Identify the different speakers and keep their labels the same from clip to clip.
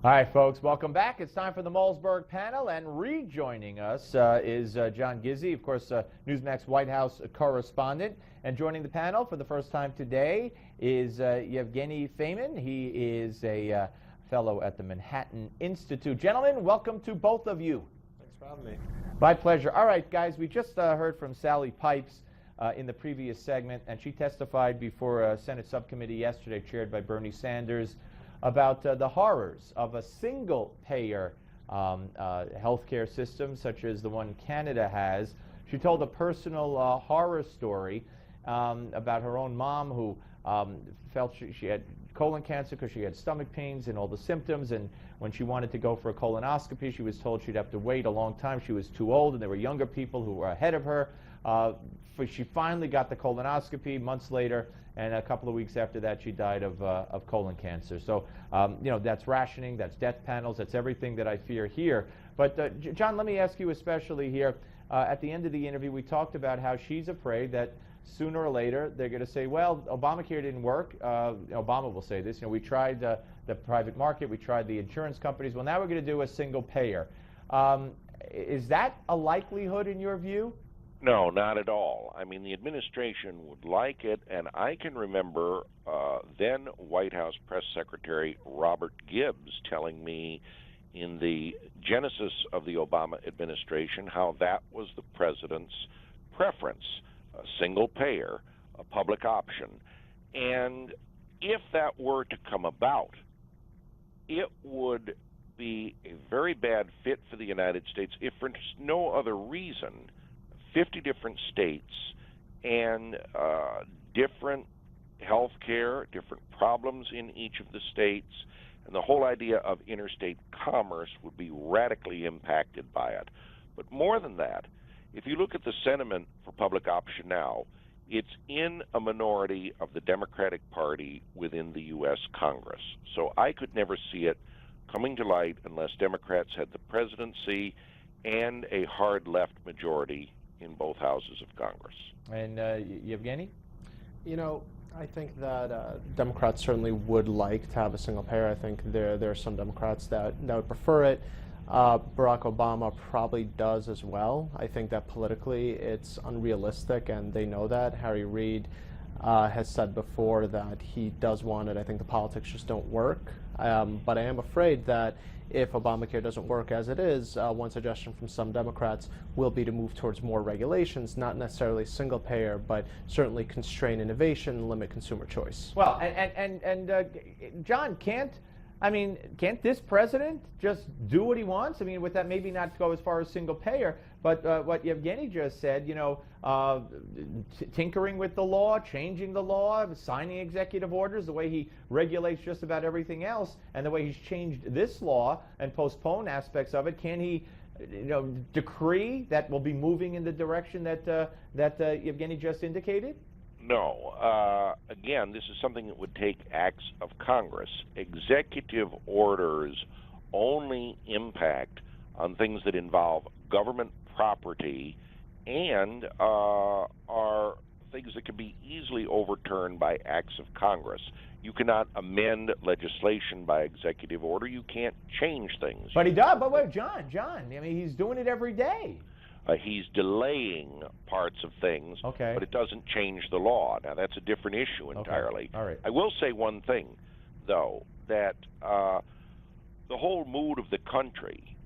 Speaker 1: All right, folks, welcome back. It's time for the Malzberg panel, and rejoining us is John Gizzi, of course, Newsmax White House correspondent. And joining the panel for the first time today is Yevgeniy Feyman. He is a fellow at the Manhattan Institute. Gentlemen, welcome to both of you.
Speaker 2: Thanks for having me.
Speaker 1: My pleasure. All right, guys, we just heard from Sally Pipes in the previous segment, and she testified before a Senate subcommittee yesterday chaired by Bernie Sanders about the horrors of a single-payer healthcare system such as the one Canada has. She told a personal horror story about her own mom who felt she had colon cancer because she had stomach pains and all the symptoms, and when she wanted to go for a colonoscopy, she was told she'd have to wait a long time. She was too old, and there were younger people who were ahead of her. She finally got the colonoscopy months later, and a couple of weeks after that, she died of colon cancer. So, you know, that's rationing, that's death panels, that's everything that I fear here. But, John, let me ask you especially here. At the end of the interview, we talked about how she's afraid that sooner or later they're going to say, well, Obamacare didn't work. Obama will say this. You know, we tried the private market, we tried the insurance companies. Well, now we're going to do a single payer. Is that a likelihood in your view?
Speaker 3: No, not at all. I mean, the administration would like it, and I can remember then White House Press Secretary Robert Gibbs telling me in the genesis of the Obama administration how that was the president's preference, a single payer, a public option. And if that were to come about, it would be a very bad fit for the United States, if for no other reason. 50 different states and different health care, different problems in each of the states, and the whole idea of interstate commerce would be radically impacted by it. But more than that, if you look at the sentiment for public option now, it's in a minority of the Democratic Party within the U.S. Congress. So I could never see it coming to light unless Democrats had the presidency and a hard left majority in both houses of Congress.
Speaker 1: And Yevgeny?
Speaker 2: You know, I think that Democrats certainly would like to have a single payer. I think there are some Democrats that would prefer it. Barack Obama probably does as well. I think that politically it's unrealistic, and they know that. Harry Reid has said before that he does want it. I think the politics just don't work. But I am afraid that if Obamacare doesn't work as it is, one suggestion from some Democrats will be to move towards more regulations, not necessarily single payer, but certainly constrain innovation and limit consumer choice.
Speaker 1: Well, and John, can't this president just do what he wants? I mean, with that, maybe not go as far as single payer, but what Yevgeny just said, you know, tinkering with the law, changing the law, signing executive orders, the way he regulates just about everything else, and the way he's changed this law and postponed aspects of it, can he, you know, decree that will be moving in the direction that Yevgeny just indicated?
Speaker 3: No. Again, this is something that would take acts of Congress. Executive orders only impact on things that involve government property and are things that can be easily overturned by acts of Congress. You cannot amend legislation by executive order. You can't change things.
Speaker 1: But he does. But wait, John, I mean, he's doing it every day.
Speaker 3: He's delaying parts of things,
Speaker 1: okay,
Speaker 3: but it doesn't change the law. Now, that's a different issue entirely.
Speaker 1: Okay. All right.
Speaker 3: I will say one thing, though, that the whole mood of the country,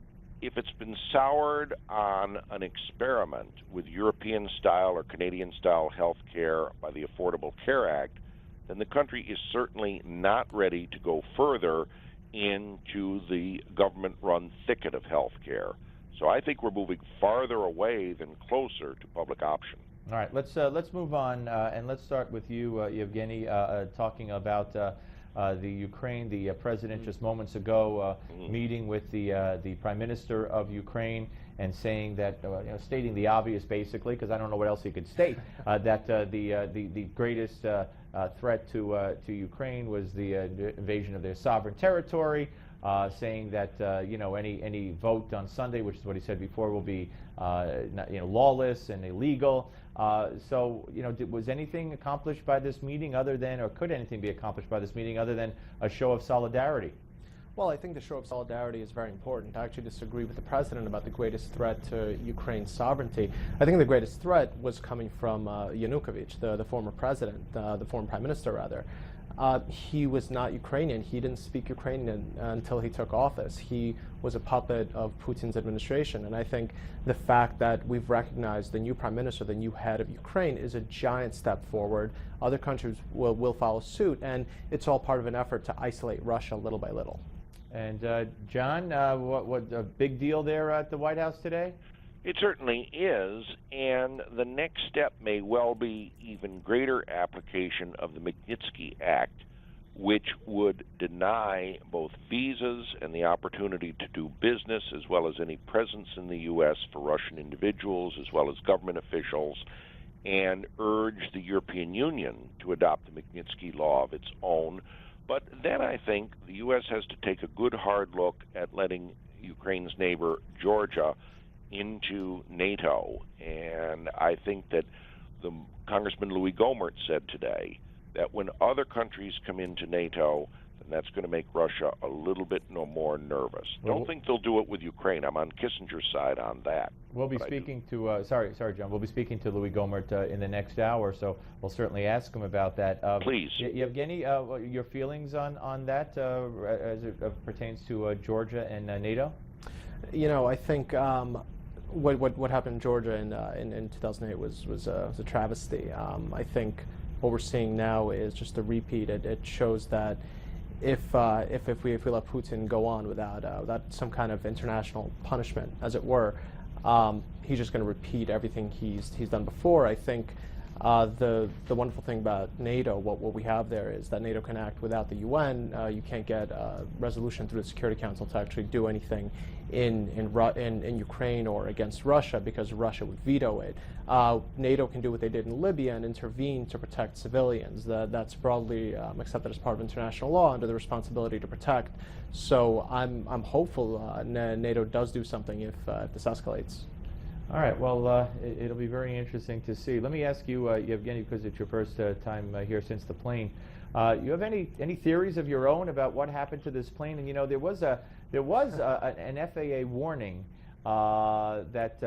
Speaker 3: if it's been soured on an experiment with European-style or Canadian-style health care by the Affordable Care Act, then the country is certainly not ready to go further into the government-run thicket of health care. So I think we're moving farther away than closer to public option.
Speaker 1: All right, let's move on, and let's start with you, Yevgeny, talking about the Ukraine. The president just moments ago meeting with the Prime Minister of Ukraine and saying that, you know, stating the obvious basically, because I don't know what else he could state, that the greatest threat to Ukraine was the invasion of their sovereign territory. Saying that you know, any vote on Sunday, which is what he said before, will be lawless and illegal. So you know, was anything accomplished by this meeting other than, or could anything be accomplished by this meeting other than a show of solidarity?
Speaker 2: Well, I think the show of solidarity is very important. I actually disagree with the president about the greatest threat to Ukraine's sovereignty. I think the greatest threat was coming from Yanukovych, the former president, the former prime minister, rather. He was not Ukrainian. He didn't speak Ukrainian until he took office. He was a puppet of Putin's administration. And I think the fact that we've recognized the new prime minister, the new head of Ukraine, is a giant step forward. Other countries will follow suit. And it's all part of an effort to isolate Russia little by little.
Speaker 1: And John, what a big deal there at the White House today?
Speaker 3: It certainly is, and the next step may well be even greater application of the Magnitsky Act, which would deny both visas and the opportunity to do business, as well as any presence in the U.S. for Russian individuals, as well as government officials, and urge the European Union to adopt the Magnitsky Law of its own. But then I think the U.S. has to take a good hard look at letting Ukraine's neighbor, Georgia, into NATO. And I think that the Congressman Louis Gohmert said today that when other countries come into NATO, then that's going to make Russia a little bit more nervous. Don't think they'll do it with Ukraine. I'm on Kissinger's side on that.
Speaker 1: We'll be speaking to, sorry, John, we'll be speaking to Louis Gohmert in the next hour, so we'll certainly ask him about that.
Speaker 3: Please.
Speaker 1: Yevgeny, your feelings on that as it pertains to Georgia and NATO?
Speaker 2: You know, I think what happened in Georgia in 2008 was a travesty. I think what we're seeing now is just a repeat. It shows that if we let Putin go on without some kind of international punishment, as it were, he's just going to repeat everything he's done before. I think the wonderful thing about NATO, what we have there, is that NATO can act without the UN. You can't get a resolution through the Security Council to actually do anything in Ukraine or against Russia, because Russia would veto it. NATO can do what they did in Libya and intervene to protect civilians. That's broadly accepted as part of international law under the responsibility to protect. So I'm hopeful NATO does do something if this escalates.
Speaker 1: All right, well, it'll be very interesting to see. Let me ask you, Yevgeny, because it's your first time here since the plane. You have any theories of your own about what happened to this plane? And you know, there was an FAA warning that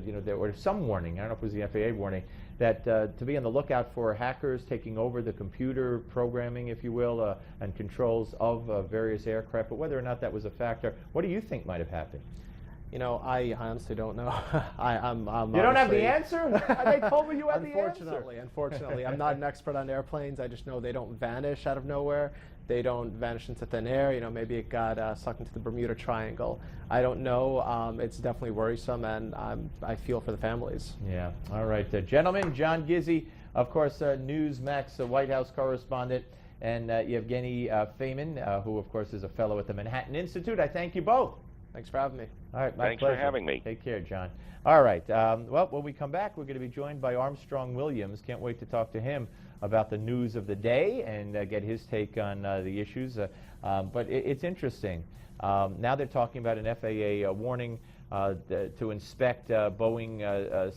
Speaker 1: you know, there was some warning. I don't know if it was the FAA warning that to be on the lookout for hackers taking over the computer programming, if you will, and controls of various aircraft. But whether or not that was a factor, what do you think might have happened?
Speaker 2: You know, I honestly don't know. I'm
Speaker 1: you don't have the answer? They told me you had the answer.
Speaker 2: Unfortunately, I'm not an expert on airplanes. I just know they don't vanish out of nowhere. They don't vanish into thin air. You know, maybe it got sucked into the Bermuda Triangle. I don't know. It's definitely worrisome, and I feel for the families.
Speaker 1: Yeah. All right, gentlemen. John Gizzi, of course, Newsmax White House correspondent, and Yevgeniy Feyman, who, of course, is a fellow at the Manhattan Institute. I thank you both.
Speaker 2: Thanks for having me.
Speaker 1: All right, my
Speaker 3: Thanks
Speaker 1: pleasure.
Speaker 3: for having me.
Speaker 1: Take care, John. All right. Well, when we come back, we're going to be joined by Armstrong Williams. Can't wait to talk to him about the news of the day and get his take on the issues. But it's interesting. Now they're talking about an FAA warning to inspect Boeing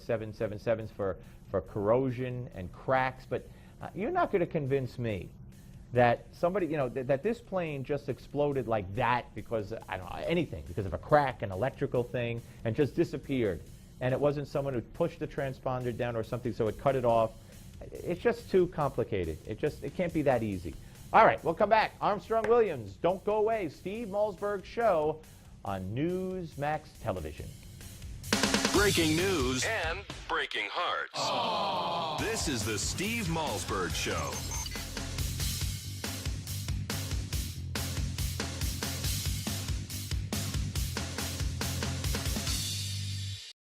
Speaker 1: 777s for corrosion and cracks. But you're not going to convince me that somebody, you know, that this plane just exploded like that because, I don't know, anything, because of a crack, an electrical thing, and just disappeared. And it wasn't someone who pushed the transponder down or something, so it cut it off. It's just too complicated. It can't be that easy. All right, we'll come back. Armstrong Williams, don't go away. Steve Malzberg Show on Newsmax Television.
Speaker 4: Breaking news and breaking hearts. Aww. This is the Steve Malzberg Show.